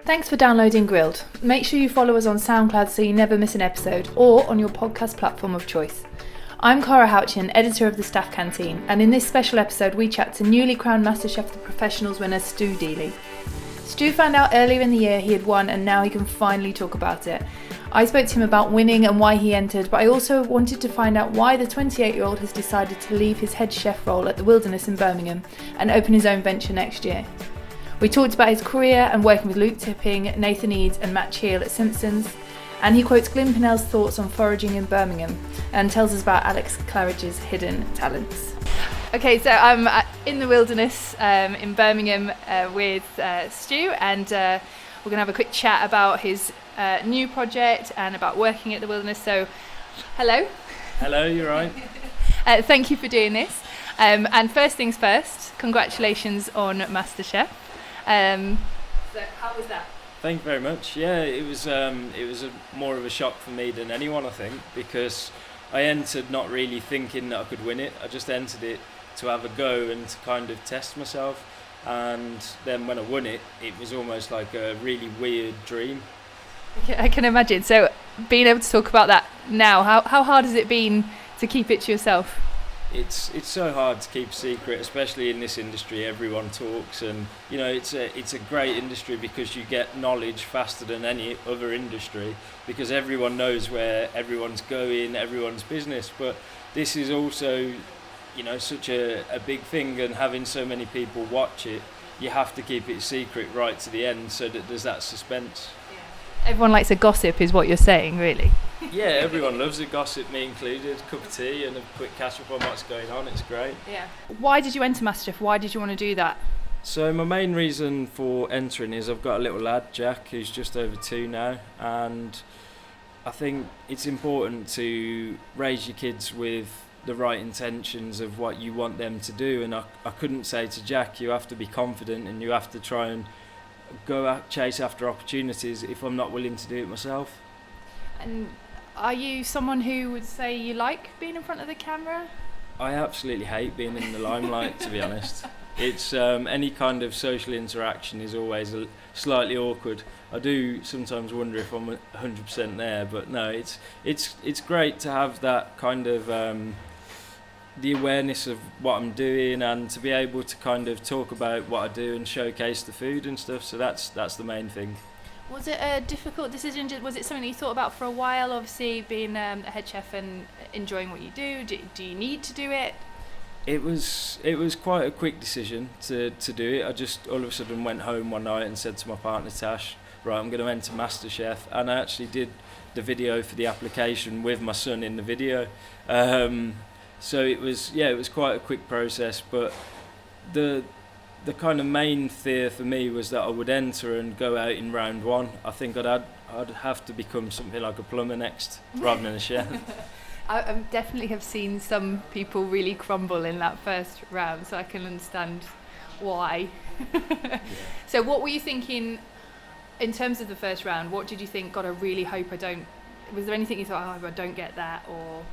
Thanks for downloading Grilled. Make sure you follow us on SoundCloud so you never miss an episode, or on your podcast platform of choice. I'm Cara Houchin, editor of the Staff Canteen, and in this special episode we chat to newly crowned MasterChef The Professionals winner Stu Deeley. Stu found out earlier in the year he had won, and now he can finally talk about it. I spoke to him about winning and why he entered, but I also wanted to find out why the 28-year-old has decided to leave his head chef role at the Wilderness in Birmingham and open his own venture next year. We talked about his career and working with Luke Tipping, Nathan Eades and Matt Cheal at Simpsons, and he quotes Glyn Purnell's thoughts on foraging in Birmingham and tells us about Alex Claridge's hidden talents. Okay, so I'm in the Wilderness in Birmingham with Stu, and we're going to have a quick chat about his new project and about working at the Wilderness. So, hello. Hello, you're right. Thank you for doing this. And first things first, congratulations on MasterChef. So how was that? Thank you very much. Yeah, it was more of a shock for me than anyone, I think, because I entered not really thinking that I could win it. I just entered it to have a go and to kind of test myself. And then when I won it, it was almost like a really weird dream. I can imagine. So being able to talk about that now, how hard has it been to keep it to yourself? It's so hard to keep a secret, especially in this industry. Everyone talks, and you know it's a great industry because you get knowledge faster than any other industry because everyone knows where everyone's going, everyone's business. But this is also, you know, such a big thing, and having so many people watch it, you have to keep it secret right to the end so that there's that suspense. Everyone likes a gossip is what you're saying, really. Yeah, everyone loves a gossip, me included. Cup of tea and a quick catch up on what's going on, it's great. Yeah. Why did you enter MasterChef? Why did you want to do that? So my main reason for entering is I've got a little lad, Jack, who's just over 2 now, and I think it's important to raise your kids with the right intentions of what you want them to do, and I couldn't say to Jack, you have to be confident and you have to try and go out, chase after opportunities if I'm not willing to do it myself. And are you someone who would say you like being in front of the camera? I absolutely hate being in the limelight, to be honest. It's any kind of social interaction is always slightly awkward. I do sometimes wonder if I'm 100% there, but no, it's great to have that kind of the awareness of what I'm doing and to be able to kind of talk about what I do and showcase the food and stuff. So that's the main thing. Was it a difficult decision? Was it something that you thought about for a while? Obviously, being a head chef and enjoying what you do. Do you need to do it? It was quite a quick decision to do it. I just all of a sudden went home one night and said to my partner Tash, right, I'm going to enter MasterChef, and I actually did the video for the application with my son in the video. So it was quite a quick process, but the kind of main fear for me was that I would enter and go out in round 1. I think I'd have to become something like a plumber next rather than a chef. I definitely have seen some people really crumble in that first round, so I can understand why. Yeah. So what were you thinking in terms of the first round? What did you think, God, I really hope I don't... Was there anything you thought, oh, I don't get that, or...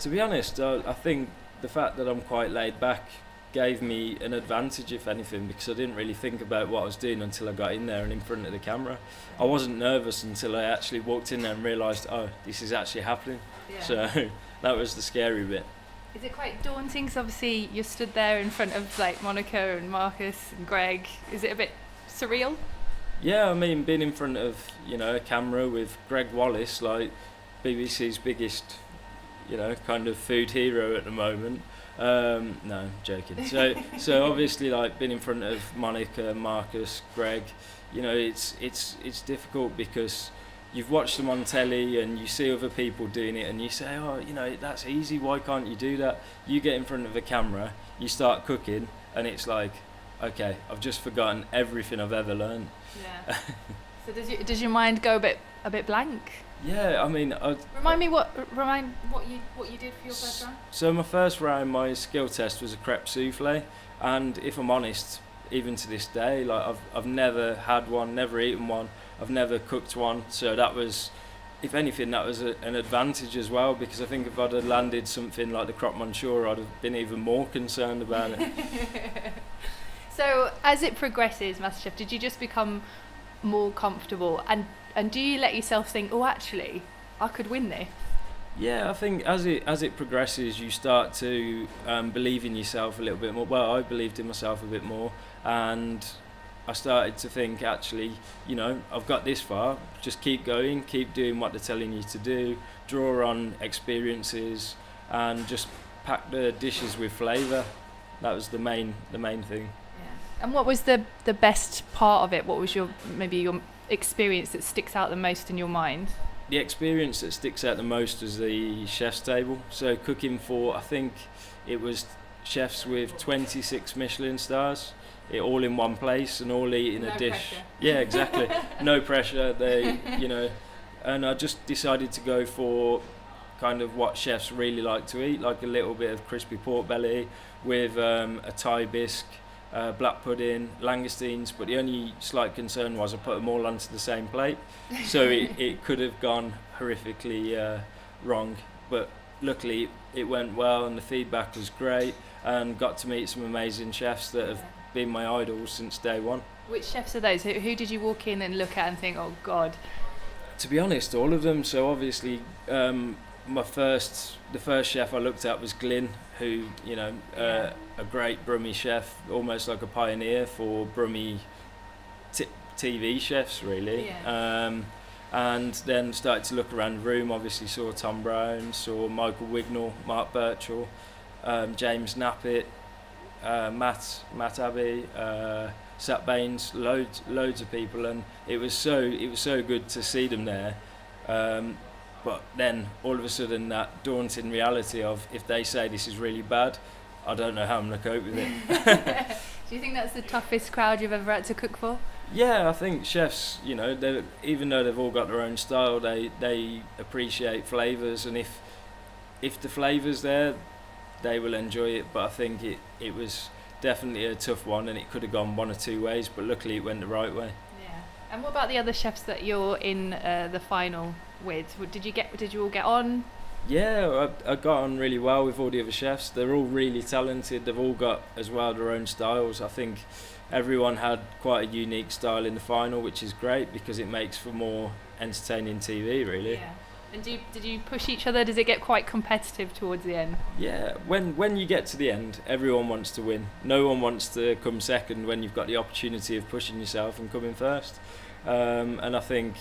To be honest, I think the fact that I'm quite laid back gave me an advantage, if anything, because I didn't really think about what I was doing until I got in there and in front of the camera. I wasn't nervous until I actually walked in there and realised, oh, this is actually happening. Yeah. So that was the scary bit. Is it quite daunting? Because obviously you're stood there in front of like Monica and Marcus and Greg. Is it a bit surreal? Yeah, I mean, being in front of, you know, a camera with Greg Wallace, like BBC's biggest, you know, kind of food hero at the moment. No, joking. So obviously, like being in front of Monica, Marcus, Greg, you know, it's difficult because you've watched them on telly and you see other people doing it and you say, oh, you know, that's easy. Why can't you do that? You get in front of a camera, you start cooking, and it's like, okay, I've just forgotten everything I've ever learned. Yeah. So does your mind go a bit blank? Yeah, I mean, Remind what you did for your first round. So my first round, my skill test was a crepe souffle, and if I'm honest, even to this day, like I've never had one, never eaten one, I've never cooked one, so that was if anything, that was an advantage as well, because I think if I'd have landed something like the croque monsieur, I'd have been even more concerned about it. So as it progresses, MasterChef, did you just become more comfortable, and do you let yourself think, oh, actually, I could win this? Yeah, I think as it progresses, you start to believe in yourself a little bit more. Well, I believed in myself a bit more, and I started to think, actually, you know, I've got this far, just keep going, keep doing what they're telling you to do, draw on experiences, and just pack the dishes with flavour. That was the main thing. Yeah. And what was the best part of it? What was your experience that sticks out the most in your mind? The experience that sticks out the most was the chef's table. So cooking for, I think it was chefs with 26 Michelin stars, it all in one place and all eating a dish. Pressure. Yeah, exactly. No pressure. They, you know, and I just decided to go for kind of what chefs really like to eat, like a little bit of crispy pork belly with a Thai bisque, black pudding, langoustines, but the only slight concern was I put them all onto the same plate, so it could have gone horrifically wrong, but luckily it went well and the feedback was great, and got to meet some amazing chefs that have been my idols since day one. Which chefs are those? Who did you walk in and look at and think, oh God? To be honest, all of them. So obviously the first chef I looked at was Glyn, who, you know, a great Brummie chef, almost like a pioneer for Brummie TV chefs, really. Yeah. And then started to look around the room, obviously saw Tom Brown, saw Michael Wignall, Mark Birchall, James Knappett, Matt Abbey, Sat Baines, loads of people, and it was so good to see them there. But then all of a sudden that daunting reality of, if they say this is really bad, I don't know how I'm going to cope with it. Do you think that's the toughest crowd you've ever had to cook for? Yeah, I think chefs, you know, even though they've all got their own style, they appreciate flavours, and if the flavour's there, they will enjoy it. But I think it was definitely a tough one, and it could have gone one or two ways, but luckily it went the right way. Yeah. And what about the other chefs that you're in the final with? Did you all get on? Yeah, I got on really well with all the other chefs. They're all really talented. They've all got as well their own styles. I think everyone had quite a unique style in the final, which is great because it makes for more entertaining TV, really. Yeah. And did you push each other? Does it get quite competitive towards the end? Yeah, when you get to the end, everyone wants to win. No one wants to come second when you've got the opportunity of pushing yourself and coming first. And I think,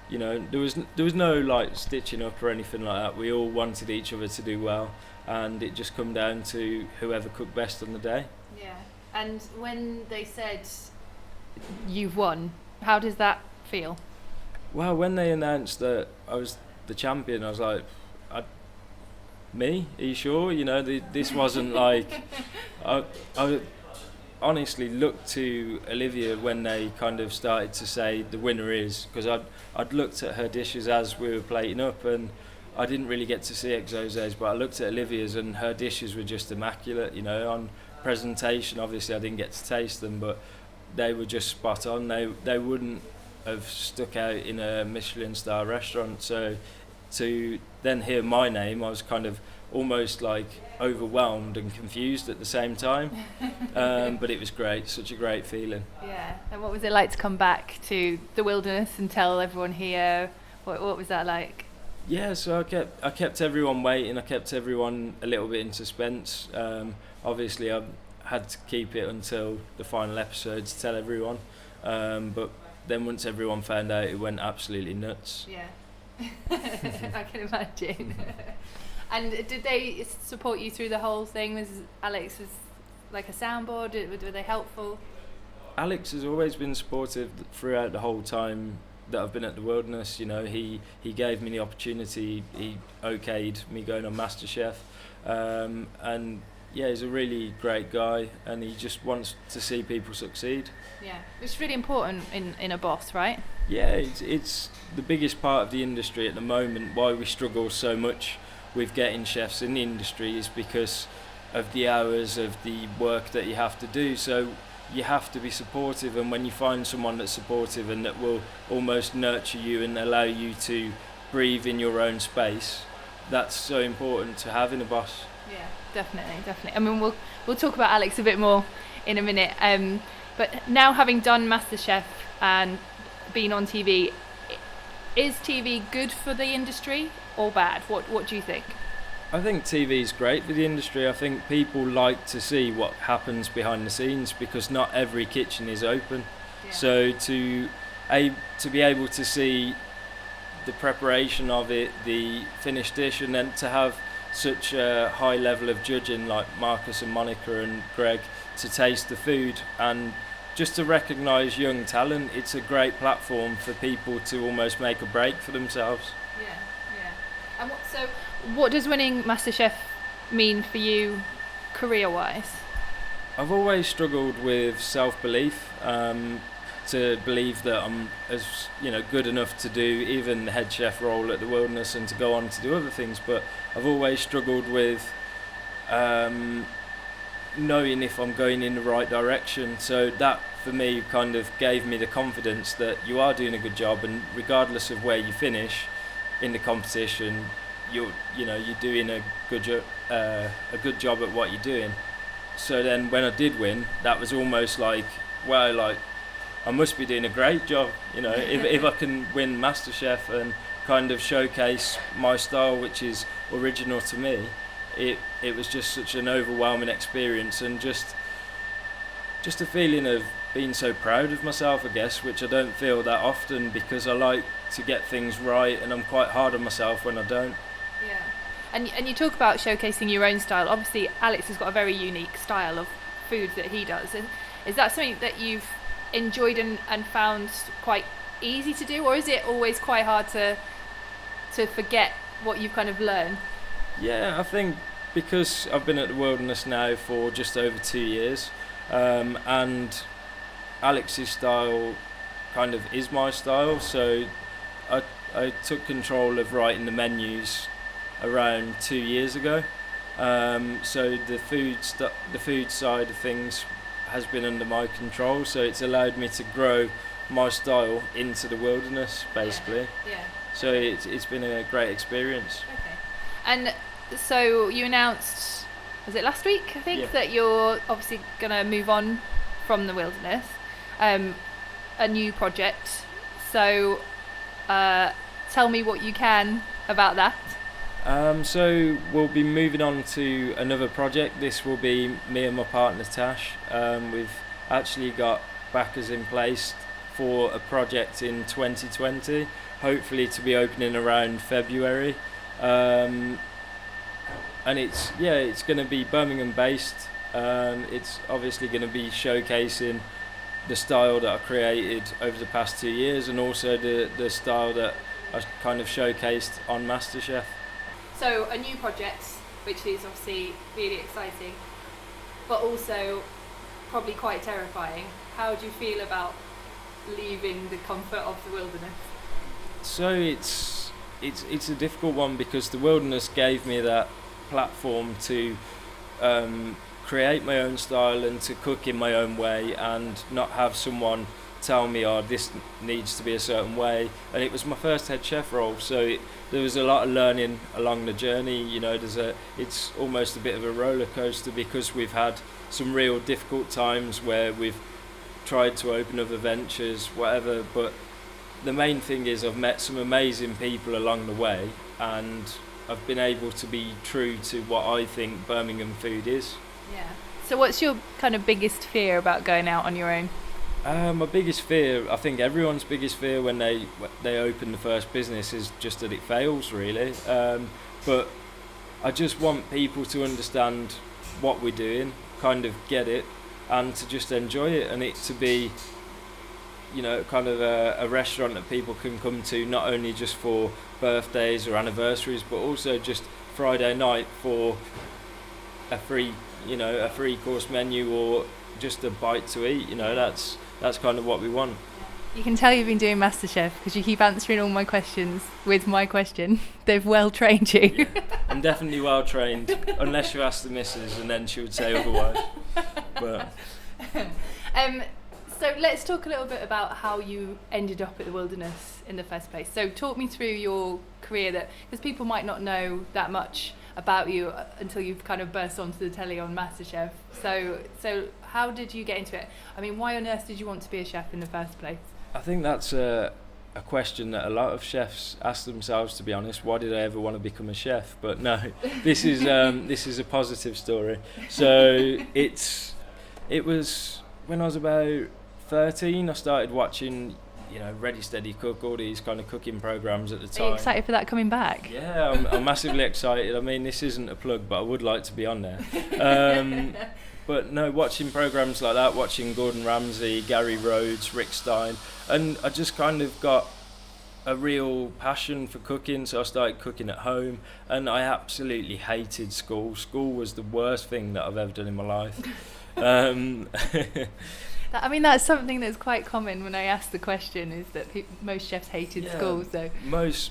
you know, there was no like stitching up or anything like that. We all wanted each other to do well, and it just come down to whoever cooked best on the day. Yeah. And when they said you've won, how does that feel? Well, when they announced that I was the champion, I was like, me? Are you sure? You know, this wasn't like... I honestly looked to Olivia when they kind of started to say the winner is, because I'd looked at her dishes as we were plating up, and I didn't really get to see exoses, but I looked at Olivia's and her dishes were just immaculate, you know. On presentation, obviously I didn't get to taste them, but they were just spot on. They wouldn't have stuck out in a Michelin star restaurant, so to then hear my name, I was kind of almost like overwhelmed and confused at the same time. But it was great, such a great feeling. Yeah. And what was it like to come back to the wilderness and tell everyone here? What was that like? Yeah, so I kept everyone waiting. I kept everyone a little bit in suspense. Obviously, I had to keep it until the final episode to tell everyone. But then once everyone found out, it went absolutely nuts. Yeah. I can imagine. And did they support you through the whole thing? Was Alex like a soundboard? Were they helpful? Alex has always been supportive throughout the whole time that I've been at the Wilderness. You know, he gave me the opportunity. He okayed me going on MasterChef, and yeah, he's a really great guy, and he just wants to see people succeed. Yeah, which is really important in a boss, right? Yeah, it's the biggest part of the industry at the moment. Why we struggle so much with getting chefs in the industry is because of the hours of the work that you have to do. So you have to be supportive, and when you find someone that's supportive and that will almost nurture you and allow you to breathe in your own space. That's so important to have in a boss. Yeah, definitely. I mean, we'll talk about Alex a bit more in a minute. But now, having done MasterChef and been on TV, is TV good for the industry or bad? What do you think? I think TV is great for the industry. I think people like to see what happens behind the scenes because not every kitchen is open. Yeah. So to be able to see the preparation of it, the finished dish, and then to have such a high level of judging like Marcus and Monica and Greg to taste the food and just to recognise young talent, it's a great platform for people to almost make a break for themselves. Yeah. And what does winning MasterChef mean for you career-wise? I've always struggled with self-belief, to believe that I'm good enough to do even the head chef role at the Wilderness and to go on to do other things, but I've always struggled with knowing if I'm going in the right direction. So that for me kind of gave me the confidence that you are doing a good job, and regardless of where you finish in the competition, you're doing a good job at what you're doing. So then when I did win, that was almost like, well, like I must be doing a great job, if I can win MasterChef and kind of showcase my style, which is original to me. It was just such an overwhelming experience, and just a feeling of being so proud of myself, I guess, which I don't feel that often because I like to get things right and I'm quite hard on myself when I don't. Yeah. And you talk about showcasing your own style. Obviously, Alex has got a very unique style of food that he does. And is that something that you've enjoyed and found quite easy to do, or is it always quite hard to forget what you've kind of learned? Yeah, I think because I've been at the Wilderness now for just over 2 years, and Alex's style kind of is my style, so I took control of writing the menus around 2 years ago. So the food side of things has been under my control, so it's allowed me to grow my style into the Wilderness, basically. Yeah. So it's been a great experience. Okay. And so you announced, was it last week, I think, that you're obviously going to move on from the Wilderness, a new project. So tell me what you can about that. So we'll be moving on to another project. This will be me and my partner Tash. We've actually got backers in place for a project in 2020, hopefully to be opening around February. And it's going to be Birmingham based. It's obviously going to be showcasing the style that I created over the past 2 years, and also the style that I kind of showcased on MasterChef. So a new project, which is obviously really exciting, but also probably quite terrifying. How do you feel about leaving the comfort of the Wilderness? So it's a difficult one because the Wilderness gave me that platform to create my own style and to cook in my own way and not have someone tell me, this needs to be a certain way. And it was my first head chef role, so there was a lot of learning along the journey. It's almost a bit of a roller coaster because we've had some real difficult times where we've tried to open other ventures, whatever, but the main thing is I've met some amazing people along the way, and I've been able to be true to what I think Birmingham food is. Yeah. So what's your kind of biggest fear about going out on your own? My biggest fear, I think everyone's biggest fear when they open the first business, is just that it fails, really. But I just want people to understand what we're doing, kind of get it, and to just enjoy it, and it to be, kind of a restaurant that people can come to not only just for birthdays or anniversaries, but also just Friday night for a free course menu or just a bite to eat. That's kind of what we want. You can tell you've been doing MasterChef because you keep answering all my questions with my question. They've well trained you. Yeah, I'm definitely well trained, unless you ask the missus, and then she would say otherwise. But So let's talk a little bit about how you ended up at the Wilderness in the first place. So talk me through your career, because people might not know that much about you until you've kind of burst onto the telly on MasterChef. So how did you get into it? I mean, why on earth did you want to be a chef in the first place? I think that's a question that a lot of chefs ask themselves, to be honest. Why did I ever want to become a chef? But no, this is a positive story. So it was when I was about 13. I started watching, Ready Steady Cook, all these kind of cooking programs at the time. Are you excited for that coming back? Yeah, I'm massively excited. I mean, this isn't a plug, but I would like to be on there. But no, watching programs like that, watching Gordon Ramsay, Gary Rhodes, Rick Stein, and I just kind of got a real passion for cooking, so I started cooking at home, and I absolutely hated school. School was the worst thing that I've ever done in my life. I mean, that's something that's quite common when I ask the question, is that most chefs hated school. So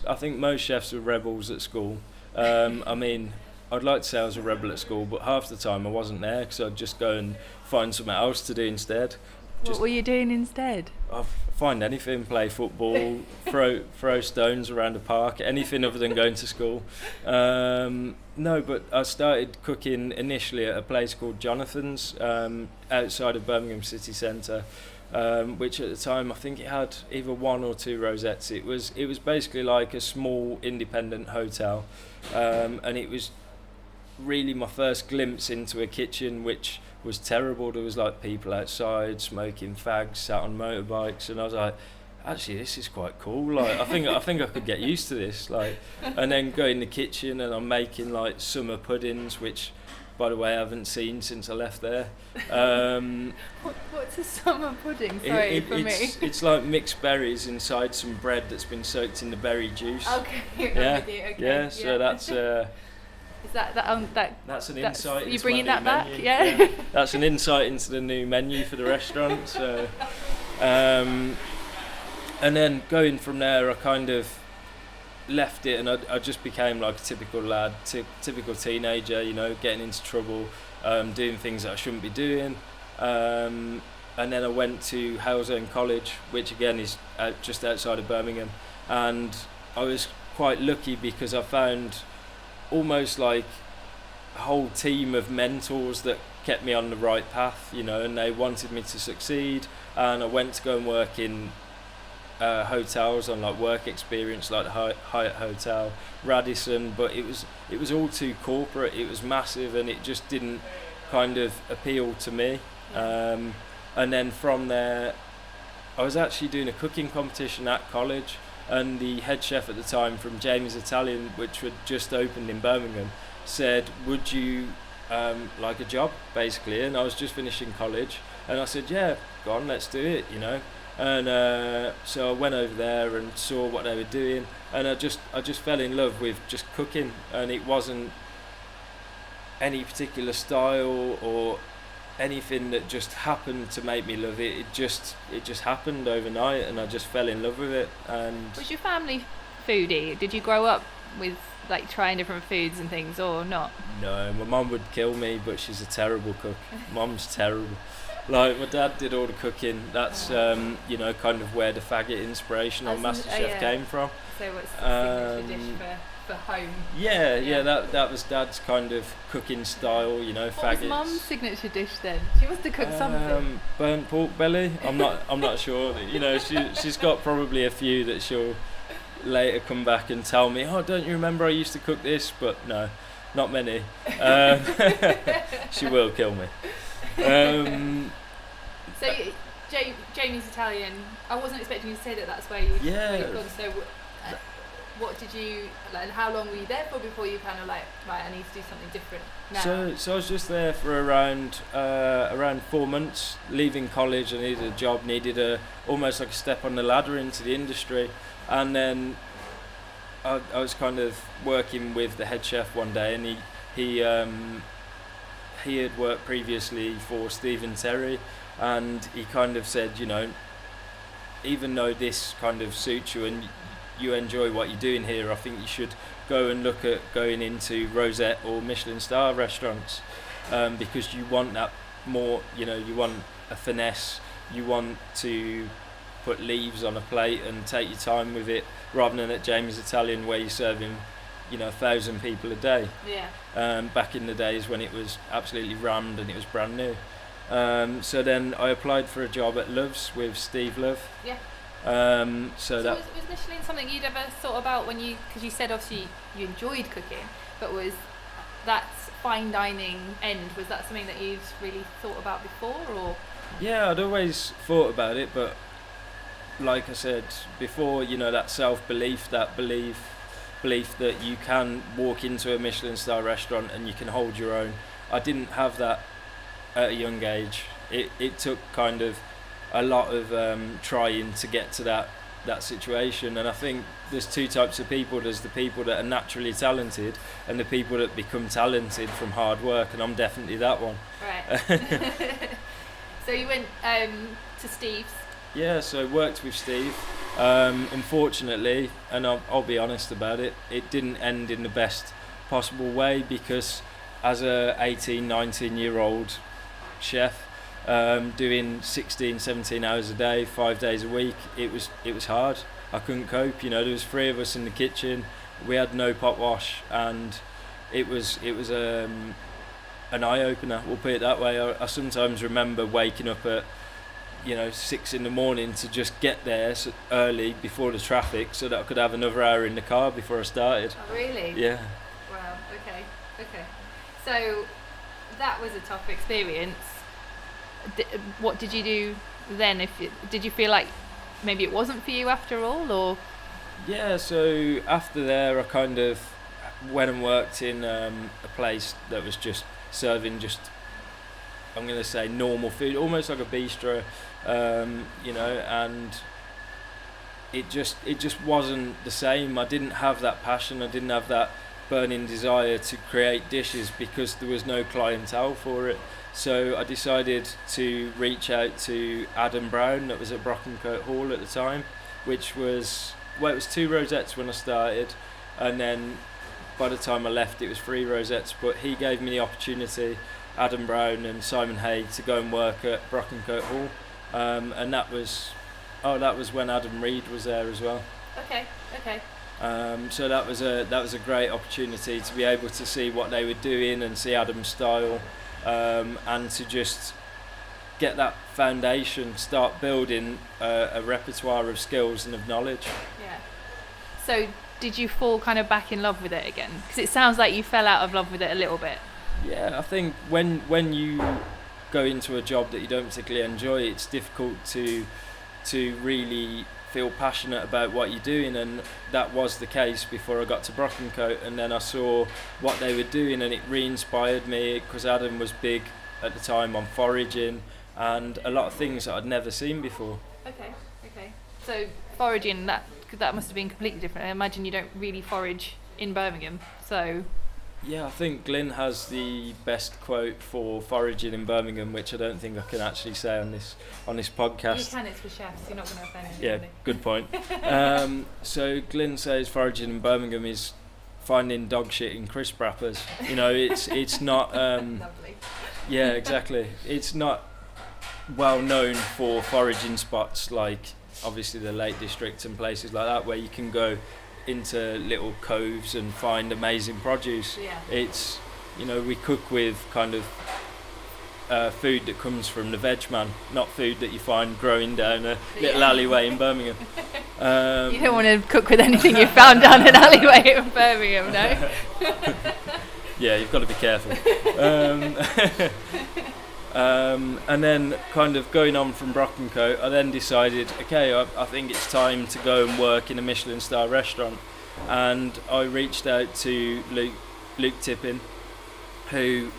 I think most chefs were rebels at school. I mean, I'd like to say I was a rebel at school, but half the time I wasn't there, because I'd just go and find something else to do instead. What were you doing instead? I'd find anything, play football, throw stones around a park, anything other than going to school. No, but I started cooking initially at a place called Jonathan's, outside of Birmingham city centre, which at the time I think it had either 1 or 2 rosettes. It was basically like a small independent hotel, and it was really my first glimpse into a kitchen, which was terrible. There was like people outside smoking fags, sat on motorbikes, and I was like, actually, this is quite cool. Like, I think I could get used to this. Like, and then go in the kitchen and I'm making like summer puddings, which, by the way, I haven't seen since I left there. What's a summer pudding? Sorry, for me. It's like mixed berries inside some bread that's been soaked in the berry juice. Okay, yeah, okay. Yeah. So that's. Is that That's an insight. Are you bringing that back? Menu. Yeah. That's an insight into the new menu for the restaurant. So, and then going from there, I kind of left it, and I just became like a typical lad, typical teenager. Getting into trouble, doing things that I shouldn't be doing. And then I went to Halzone College, which again is just outside of Birmingham, and I was quite lucky because I found almost like a whole team of mentors that kept me on the right path, and they wanted me to succeed. And I went to go and work in hotels on like work experience, like the Hyatt Hotel, Radisson, but it was all too corporate. It was massive, and it just didn't kind of appeal to me. And then from there, I was actually doing a cooking competition at college, and the head chef at the time from Jamie's Italian, which had just opened in Birmingham, said, would you like a job, basically? And I was just finishing college, and I said, yeah, go on, let's do it, And so I went over there and saw what they were doing, and I just fell in love with just cooking, and it wasn't any particular style or anything that just happened to make me love it. It just happened overnight, and I just fell in love with it. And was your family foodie? Did you grow up with like trying different foods and things, or not? No, my mum would kill me, but she's a terrible cook. Mum's terrible. Like, my dad did all the cooking. That's kind of where the faggot inspiration on MasterChef came from. So what's the signature dish for home? Yeah, that was Dad's kind of cooking style, faggots. What was Mum's signature dish then? She must have cooked something. Burnt pork belly. I'm not sure. She's got probably a few that she'll later come back and tell me, oh, don't you remember I used to cook this? But no, not many. She will kill me. So Jamie's Italian. I wasn't expecting you to say that. That's where you've gone. So what did you like? How long were you there for before you kind of like, right, I need to do something different now? So I was just there for around 4 months. Leaving college, I needed a job, needed almost like a step on the ladder into the industry, and then I was kind of working with the head chef one day, and he had worked previously for Stephen Terry, and he kind of said, even though this kind of suits you and you enjoy what you're doing here, I think you should go and look at going into Rosette or Michelin star restaurants, because you want that more, you want a finesse you want to put leaves on a plate and take your time with it, rather than at Jamie's Italian where you're serving 1,000 people a day. Back in the days when it was absolutely rammed and it was brand new. So then I applied for a job at Love's with Steve Love. So that was Michelin something you'd ever thought about because you said obviously you enjoyed cooking, but was that fine dining end, was that something that you'd really thought about before, or? Yeah, I'd always thought about it, but like I said before, that self-belief, that belief that you can walk into a Michelin star restaurant and you can hold your own. I didn't have that at a young age. It took kind of a lot of trying to get to that situation, and I think there's two types of people. There's the people that are naturally talented and the people that become talented from hard work, and I'm definitely that one. Right. So you went to Steve's. Yeah, so I worked with Steve. Unfortunately, and I'll be honest about it, it didn't end in the best possible way, because as a 18, 19-year-old chef, doing 16, 17 hours a day, 5 days a week, it was hard. I couldn't cope. There was 3 of us in the kitchen. We had no pot wash, and it was an eye opener. We'll put it that way. I sometimes remember waking up at 6 in the morning to just get there early before the traffic, so that I could have another hour in the car before I started. Oh, really? Yeah. Wow. Okay. So that was a tough experience. What did you do then? Did you feel like maybe it wasn't for you after all, or? Yeah. So after there, I kind of went and worked in a place that was just serving I'm going to say normal food, almost like a bistro, and it just wasn't the same. I didn't have that passion. I didn't have that burning desire to create dishes because there was no clientele for it. So I decided to reach out to Adam Brown, that was at Brockencote Hall at the time, which was, it was 2 rosettes when I started, and then by the time I left it was 3 rosettes, but he gave me the opportunity, Adam Brown and Simon Hay, to go and work at Brockencote Hall, and that was when Adam Reed was there as well. Okay. So that was a great opportunity to be able to see what they were doing and see Adam's style, and to just get that foundation, start building a repertoire of skills and of knowledge. Yeah. So did you fall kind of back in love with it again? Because it sounds like you fell out of love with it a little bit. Yeah, I think when you go into a job that you don't particularly enjoy, it's difficult to really feel passionate about what you're doing, and that was the case before I got to Brockencote, and then I saw what they were doing and it re-inspired me, because Adam was big at the time on foraging and a lot of things that I'd never seen before. Okay. So foraging, that must have been completely different. I imagine you don't really forage in Birmingham, so... Yeah, I think Glyn has the best quote for foraging in Birmingham, which I don't think I can actually say on this podcast. You can, it's for chefs, you're not going to offend anybody. Yeah, good point. So Glyn says foraging in Birmingham is finding dog shit in crisp wrappers. It's not... Lovely. Yeah, exactly. It's not well known for foraging spots like obviously the Lake District and places like that, where you can go into little coves and find amazing produce. Yeah. It's, we cook with kind of food that comes from the veg man, not food that you find growing down a little alleyway in Birmingham. You don't want to cook with anything you found down an alleyway in Birmingham, no? Yeah, you've got to be careful. And then kind of going on from Brockencote, I then decided, okay, I think it's time to go and work in a Michelin star restaurant, and I reached out to Luke Tippin, who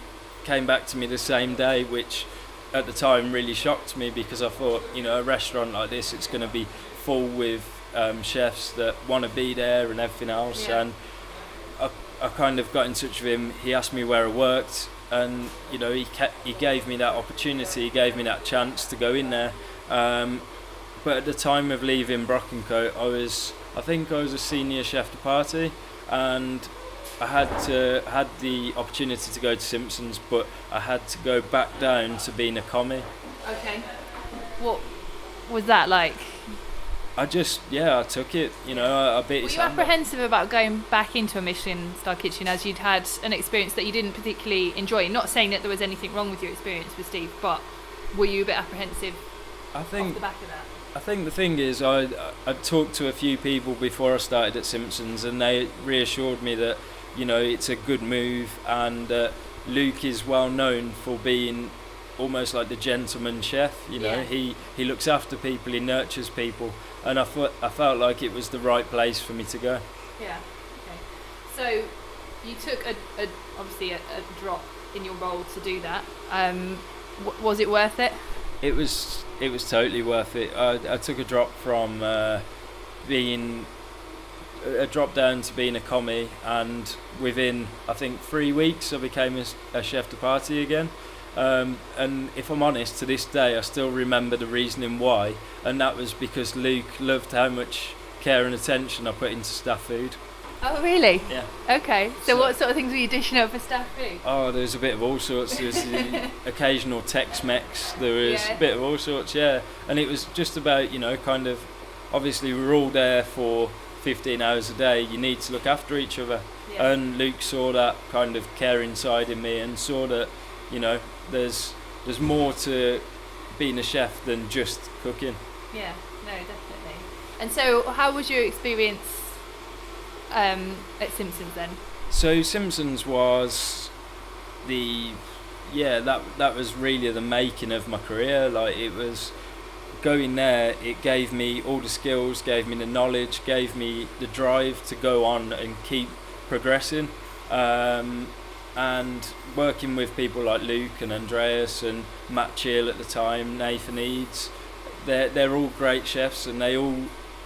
came back to me the same day, which at the time really shocked me, because I thought, a restaurant like this, it's going to be full with chefs that want to be there and everything else. Yeah. And I kind of got in touch with him. He asked me where I worked, and he gave me that opportunity, he gave me that chance to go in there. But at the time of leaving Brockencote, I think I was a senior chef de partie, and I had the opportunity to go to Simpsons, but I had to go back down to being a commie. Okay. What was that like? I took it, I bit Were his you hand off. apprehensive about going back into a Michelin-star kitchen as you'd had an experience that you didn't particularly enjoy? Not saying that there was anything wrong with your experience with Steve, but were you a bit apprehensive off the back of that? I think the thing is, I talked to a few people before I started at Simpsons, and they reassured me that, it's a good move, and Luke is well known for being almost like the gentleman chef. He looks after people, he nurtures people, and I felt like it was the right place for me to go. Yeah. Okay. So you took obviously a drop in your role to do that. Was it worth it? It was totally worth it. I took a drop from being a drop down to being a commie, and within I think 3 weeks I became a chef de partie again. And if I'm honest, to this day I still remember the reasoning why, and that was because Luke loved how much care and attention I put into staff food. Oh really? Yeah. Okay. So what sort of things were you dishing out for staff food? Oh, there was a bit of all sorts. There was the occasional Tex-Mex. There was a bit of all sorts, yeah. And it was just about, kind of, obviously we're all there for 15 hours a day. You need to look after each other. Yeah. And Luke saw that kind of care inside in me, and saw that, there's more to being a chef than just cooking. Yeah, no, definitely. And so how was your experience at Simpsons then? So Simpsons was that was really the making of my career. Like, it was going there, it gave me all the skills, gave me the knowledge, gave me the drive to go on and keep progressing. And working with people like Luke and Andreas and Matt Cheal at the time, Nathan Eades, they're all great chefs, and they all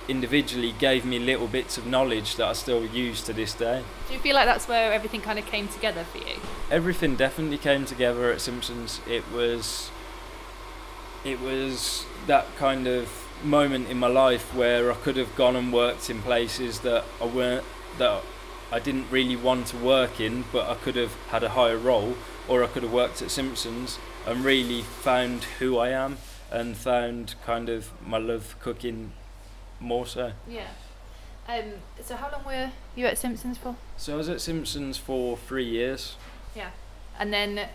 individually gave me little bits of knowledge that I still use to this day. Do you feel like that's where everything kind of came together for you? Everything definitely came together at Simpsons. It was that kind of moment in my life where I could have gone and worked in places that I didn't really want to work in, but I could have had a higher role, or I could have worked at Simpsons and really found who I am and found kind of my love for cooking more so. Yeah. So how long were you at Simpsons for? So I was at Simpsons for 3 years. Yeah. And then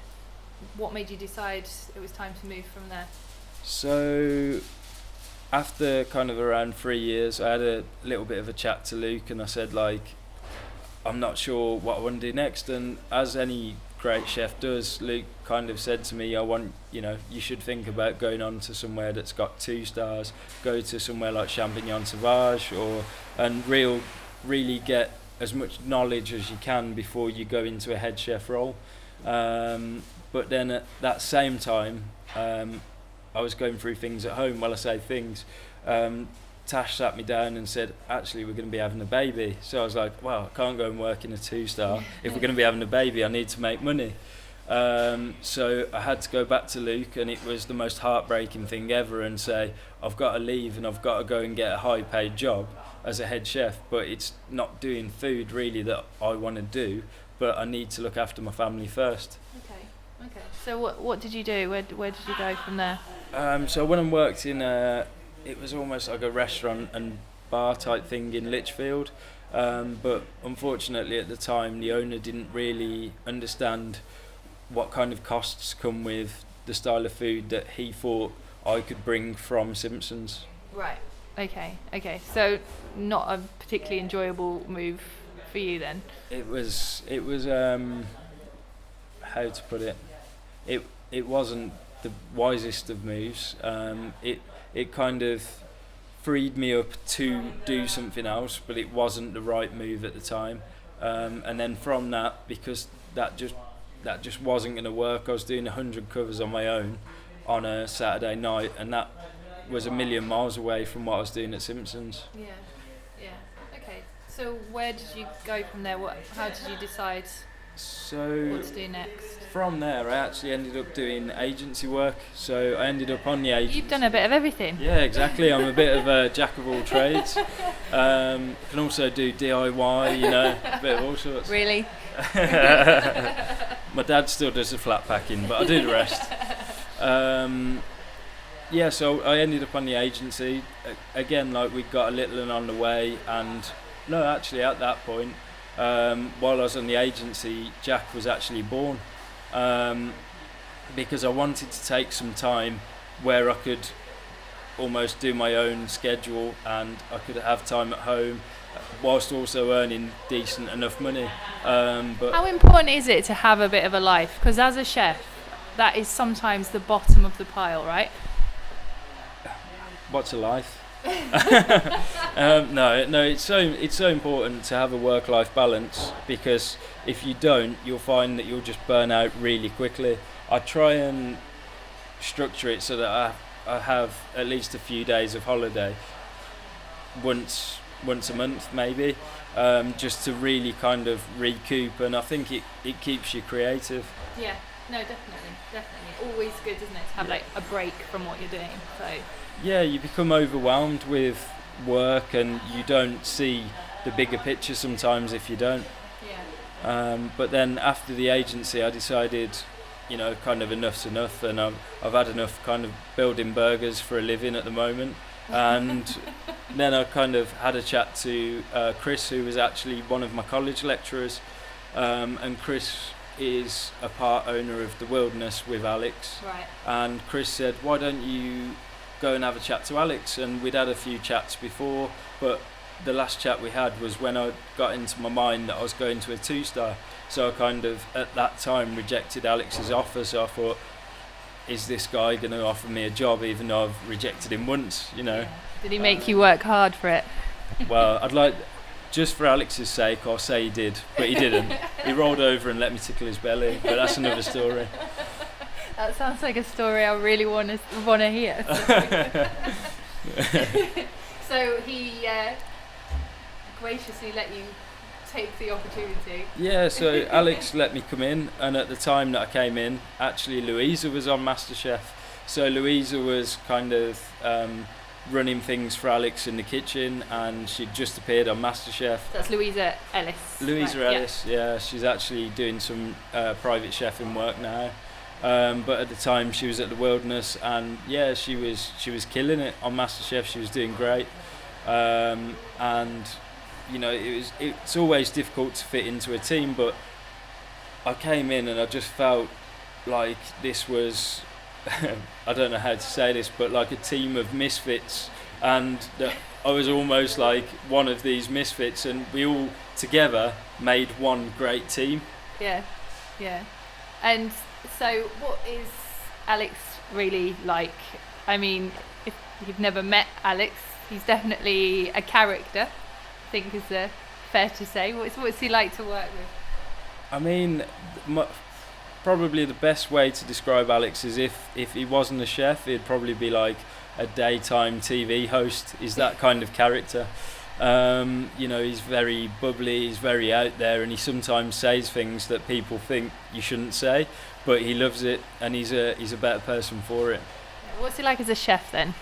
what made you decide it was time to move from there? So after kind of around 3 years, I had a little bit of a chat to Luke, and I said, like, I'm not sure what I want to do next. And as any great chef does, Luke kind of said to me, you should think about going on to somewhere that's got 2 stars, go to somewhere like Champignon Sauvage, and really get as much knowledge as you can before you go into a head chef role. But then at that same time, I was going through things at home. Well, I say things. Tash sat me down and said, actually, we're going to be having a baby. So I was like, well, I can't go and work in a 2-star. If we're going to be having a baby, I need to make money. So I had to go back to Luke, and it was the most heartbreaking thing ever, and say, I've got to leave and I've got to go and get a high paid job as a head chef, but it's not doing food really that I want to do, but I need to look after my family first. Okay. So what did you do? Where did you go from there? So when I worked in it was almost like a restaurant and bar type thing in Lichfield, but unfortunately at the time the owner didn't really understand what kind of costs come with the style of food that he thought I could bring from Simpsons. Right. Okay. So not a particularly enjoyable move for you then? It was how to put it? It wasn't the wisest of moves. It kind of freed me up to do something else, but it wasn't the right move at the time. And then from that, because that just wasn't going to work, I was doing 100 covers on my own on a Saturday night, and that was a million miles away from what I was doing at Simpsons. Yeah. Okay. So where did you go from there? How did you decide what to do next? From there, I actually ended up doing agency work. So I ended up on the agency. You've done a bit of everything. Yeah, exactly. I'm a bit of a jack of all trades. Can also do DIY, a bit of all sorts. Really? My dad still does the flat packing, but I do the rest. Yeah, so I ended up on the agency. Again, like we got a little one on the way, and no, actually at that point, while I was on the agency, Jack was actually born, because I wanted to take some time where I could almost do my own schedule and I could have time at home whilst also earning decent enough money. But how important is it to have a bit of a life? Because as a chef, that is sometimes the bottom of the pile, right? what's a life? No, it's so important to have a work-life balance, because if you don't, you'll find that you'll just burn out really quickly. I try and structure it so that I have at least a few days of holiday once a month maybe, just to really kind of recoup, and I think it keeps you creative. Yeah, no, definitely. Always good, isn't it, to have like a break from what you're doing. So yeah, you become overwhelmed with work and you don't see the bigger picture sometimes if you don't. Yeah. But then after the agency I decided, kind of enough's enough, and I've had enough kind of building burgers for a living at the moment. And then I kind of had a chat to Chris, who was actually one of my college lecturers, and Chris is a part owner of the Wilderness with Alex. Right. And Chris said, why don't you go and have a chat to Alex? And we'd had a few chats before, but the last chat we had was when I got into my mind that I was going to a 2-star. So I kind of at that time rejected Alex's offer, so I thought, is this guy going to offer me a job even though I've rejected him once, Yeah. Did he make you work hard for it? Well, I'd like, just for Alex's sake, I'll say he did, but he didn't. He rolled over and let me tickle his belly, but that's another story. That sounds like a story I really want to hear. So he graciously let you take the opportunity. Yeah, so Alex let me come in, and at the time that I came in, actually Louisa was on MasterChef. So Louisa was kind of running things for Alex in the kitchen, and she'd just appeared on MasterChef. That's Louisa Ellis. Louisa right, Ellis, yeah, she's actually doing some private chefing work now. But at the time she was at the Wilderness, and yeah, she was killing it on MasterChef. She was doing great, and it's always difficult to fit into a team, but I came in and I just felt like this was I don't know how to say this, but like a team of misfits, and that I was almost like one of these misfits, and we all together made one great team. Yeah. And so what is Alex really like? I mean, if you've never met Alex, he's definitely a character, I think is fair to say. What's he like to work with? I mean, probably the best way to describe Alex is if he wasn't a chef, he'd probably be like a daytime TV host. He's that kind of character. He's very bubbly, he's very out there, and he sometimes says things that people think you shouldn't say, but he loves it, and he's a better person for it. What's he like as a chef then?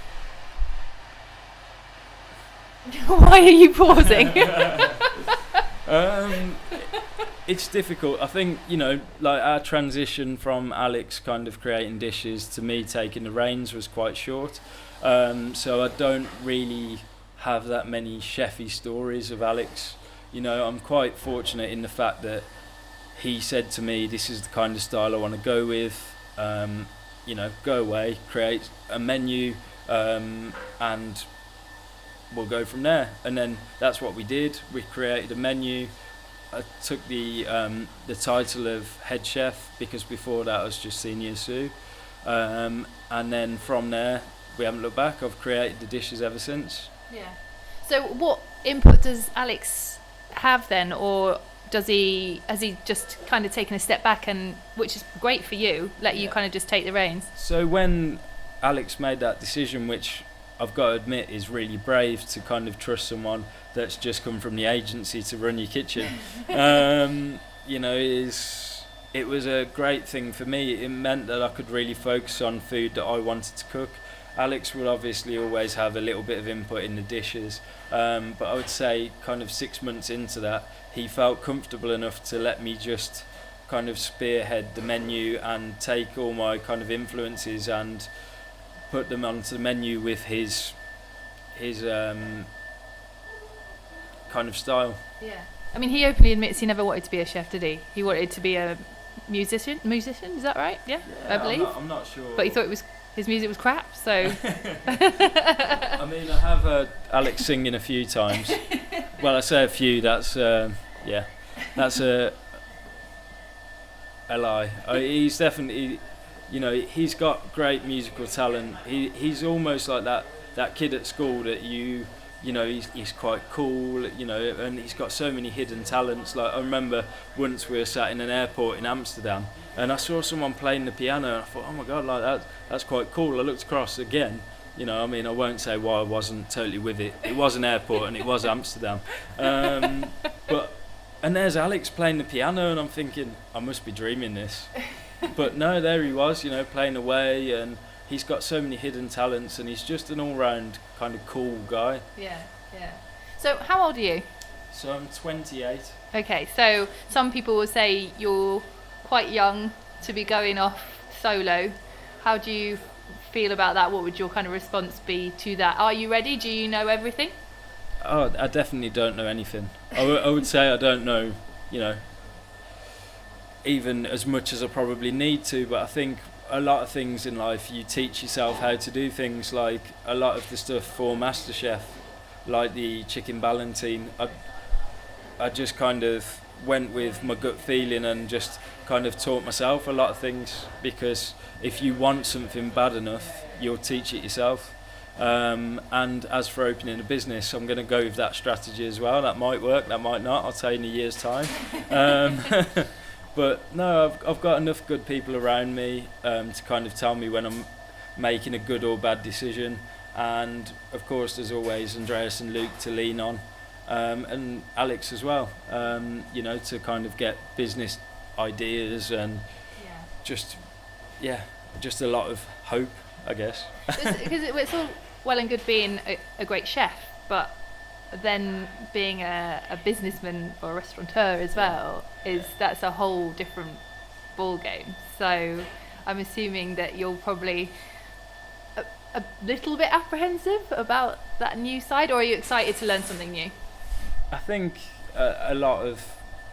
Why are you pausing? It's difficult. I think, like our transition from Alex kind of creating dishes to me taking the reins was quite short. So I don't really have that many chefy stories of Alex. I'm quite fortunate in the fact that he said to me, this is the kind of style I want to go with. Go away, create a menu, and we'll go from there. And then that's what we did. We created a menu. I took the title of head chef, because before that I was just senior sous, and then from there we haven't looked back. I've created the dishes ever since. Yeah. So what input does Alex have then, or has he just kind of taken a step back, and which is great for you, let you kind of just take the reins? So when Alex made that decision, which I've got to admit is really brave, to kind of trust someone that's just come from the agency to run your kitchen, it was a great thing for me. It meant that I could really focus on food that I wanted to cook. Alex will obviously always have a little bit of input in the dishes, but I would say kind of 6 months into that, he felt comfortable enough to let me just kind of spearhead the menu and take all my kind of influences and put them onto the menu with his kind of style. Yeah. I mean, he openly admits he never wanted to be a chef, did he? He wanted to be a musician, is that right? Yeah, I believe. I'm not sure. But he thought his music was crap, so... I mean, I have heard Alex singing a few times. Well, I say a few, that's a lie. He's definitely, he's got great musical talent. He's almost like that kid at school that he's quite cool, and he's got so many hidden talents. Like, I remember once we were sat in an airport in Amsterdam and I saw someone playing the piano and I thought, oh my god, like that's quite cool. I looked across again, I mean, I won't say why I wasn't totally with it. It was an airport and it was Amsterdam. And there's Alex playing the piano and I'm thinking, I must be dreaming this. But no, there he was, playing away, and he's got so many hidden talents and he's just an all-round kind of cool guy. Yeah. So how old are you? So I'm 28. Okay, so some people will say you're quite young to be going off solo. How do you feel about that? What would your kind of response be to that? Are you ready? Do you know everything? Oh, I definitely don't know anything. I would say I don't know, even as much as I probably need to, but I think a lot of things in life you teach yourself how to do things. Like a lot of the stuff for MasterChef, like the chicken ballantine, I just kind of went with my gut feeling and just kind of taught myself a lot of things, because if you want something bad enough you'll teach it yourself. And as for opening a business, I'm going to go with that strategy as well. That might work, that might not, I'll tell you in a year's time. But no, I've got enough good people around me to kind of tell me when I'm making a good or bad decision. And of course there's always Andreas and Luke to lean on, and Alex as well, to kind of get business ideas and just a lot of hope, I guess. Because it's all well and good being a great chef, but then being a businessman or a restaurateur as well, that's a whole different ball game. So I'm assuming that you're probably a little bit apprehensive about that new side, or are you excited to learn something new? I think a lot of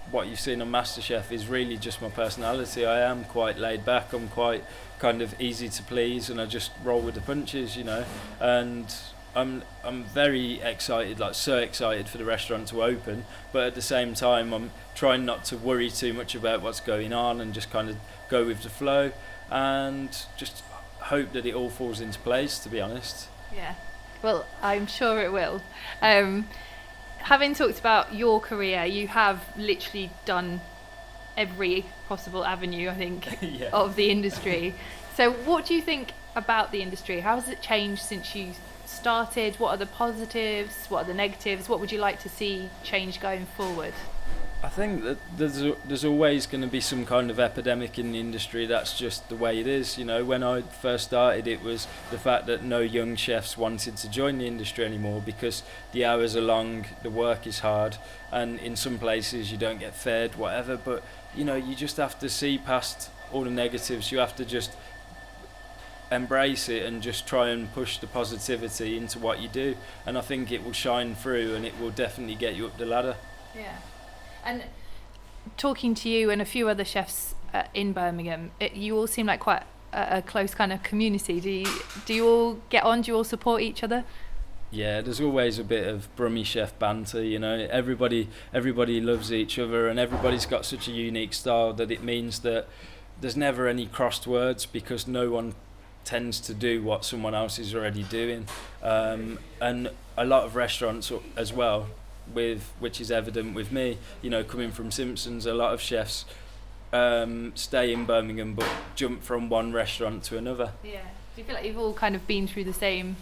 what you've seen on MasterChef is really just my personality. I am quite laid back, I'm quite kind of easy to please, and I just roll with the punches, and I'm very excited, like so excited for the restaurant to open, but at the same time I'm trying not to worry too much about what's going on and just kind of go with the flow and just hope that it all falls into place, to be honest. Yeah, well, I'm sure it will. Having talked about your career, you have literally done every possible avenue, I think, of the industry. So what do you think about the industry? How has it changed since you started? What are the positives? What are the negatives? What would you like to see change going forward? I think that there's always going to be some kind of epidemic in the industry. That's just the way it is. When I first started, it was the fact that no young chefs wanted to join the industry anymore because the hours are long, the work is hard, and in some places you don't get fed, whatever. But you just have to see past all the negatives. You have to just embrace it and just try and push the positivity into what you do, and I think it will shine through and it will definitely get you up the ladder. Yeah. And talking to you and a few other chefs in Birmingham, you all seem like quite a close kind of community. Do you all get on? Do you all support each other? Yeah, there's always a bit of Brummie chef banter, everybody loves each other, and everybody's got such a unique style that it means that there's never any crossed words, because no one tends to do what someone else is already doing. And a lot of restaurants as well, which is evident with me, coming from Simpsons, a lot of chefs stay in Birmingham but jump from one restaurant to another. Yeah. Do you feel like you've all kind of been through the same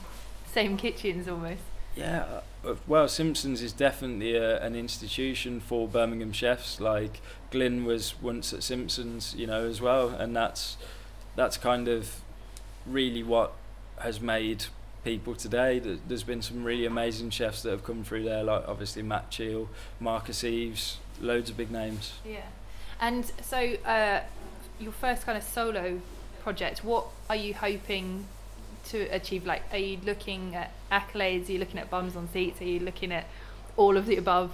kitchens almost? Yeah, well, Simpsons is definitely an institution for Birmingham chefs. Like Glyn was once at Simpsons, as well, and that's kind of really what has made people today. There's been some really amazing chefs that have come through there, like obviously Matt Cheal, Marcus Eves, loads of big names. Yeah. And so your first kind of solo project, what are you hoping to achieve? Like, are you looking at accolades? Are you looking at bums on seats? Are you looking at all of the above?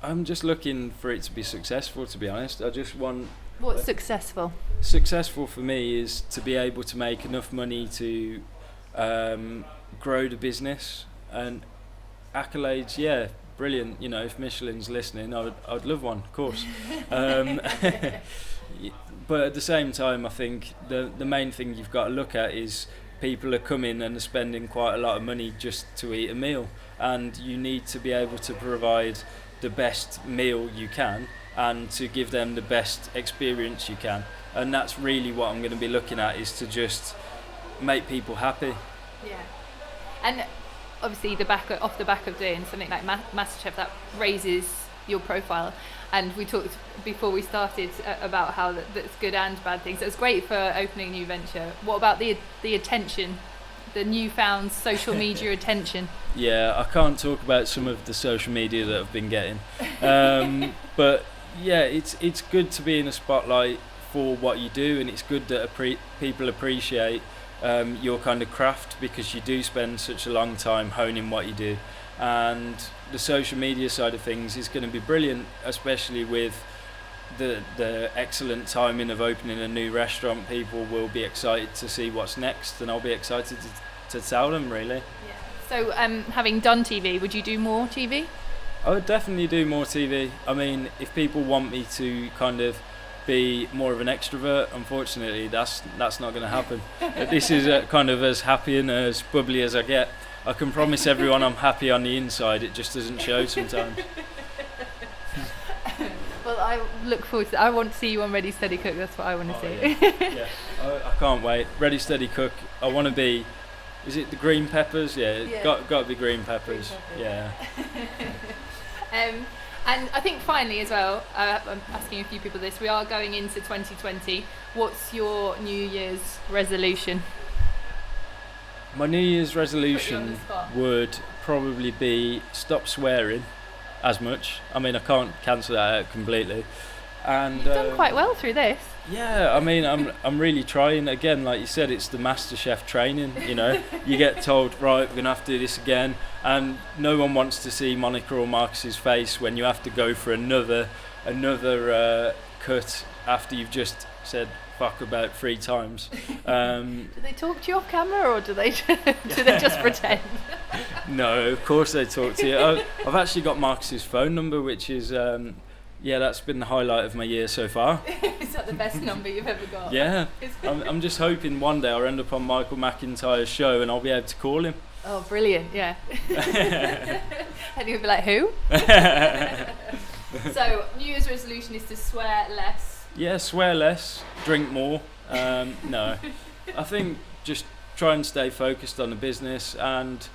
I'm just looking for it to be successful, to be honest. I just want... What's successful? Successful for me is to be able to make enough money to grow the business. And accolades, yeah, brilliant. You know, if Michelin's listening, I'd love one, of course. But at the same time, I think the main thing you've got to look at is people are coming and are spending quite a lot of money just to eat a meal, and you need to be able to provide the best meal you can and to give them the best experience you can. And that's really what I'm going to be looking at, is to just make people happy. Yeah. And obviously off the back of doing something like MasterChef, that raises your profile. And we talked before we started about how that's good and bad things. So it's great for opening a new venture. What about the attention, the newfound social media attention? Yeah, I can't talk about some of the social media that I've been getting. But yeah, it's good to be in a spotlight for what you do, and it's good that people appreciate your kind of craft, because you do spend such a long time honing what you do. And the social media side of things is going to be brilliant, especially with the excellent timing of opening a new restaurant. People will be excited to see what's next, and I'll be excited to tell them, really. Yeah. So having done TV, would you do more TV? I would definitely do more TV. I mean, if people want me to kind of be more of an extrovert, unfortunately that's not going to happen. This is kind of as happy and as bubbly as I get. I can promise everyone I'm happy on the inside, it just doesn't show sometimes. Well, I look forward to it. I want to see you on Ready Steady Cook, that's what I want to see. Yeah. I can't wait. Ready Steady Cook, I want to be, is it the green peppers? Yeah. Got to be green peppers. Yeah. And I think finally as well, I'm asking a few people this, we are going into 2020. What's your New Year's resolution? My New Year's resolution would probably be stop swearing as much. I mean, I can't cancel that out completely. And you've done quite well through this. Yeah, I mean, I'm really trying. Again, like you said, it's the MasterChef training. You know, you get told, right, we're gonna have to do this again, and no one wants to see Monica or Marcus's face when you have to go for another cut after you've just said fuck about 3 times. Do they talk to you off camera, or do they just pretend? No, of course they talk to you. I've actually got Marcus's phone number, which is that's been the highlight of my year so far. Is that the best number you've ever got? Yeah. I'm just hoping one day I'll end up on Michael McIntyre's show and I'll be able to call him. Oh, brilliant, yeah. And he'll be like, who? So, New Year's resolution is to swear less. Yeah, swear less, drink more. No, I think just try and stay focused on the business and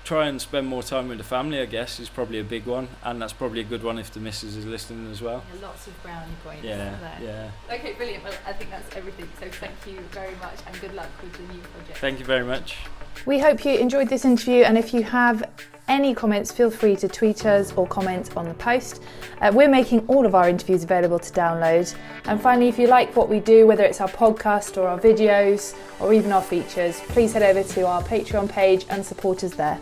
try and spend more time with the family, I guess, is probably a big one, and that's probably a good one if the missus is listening as well. Yeah, lots of brownie points there. Yeah. Okay, brilliant. Well, I think that's everything, so thank you very much and good luck with the new project. Thank you very much. We hope you enjoyed this interview, and if you have any comments, feel free to tweet us or comment on the post. We're making all of our interviews available to download. And finally, if you like what we do, whether it's our podcast or our videos or even our features, please head over to our Patreon page and support us there.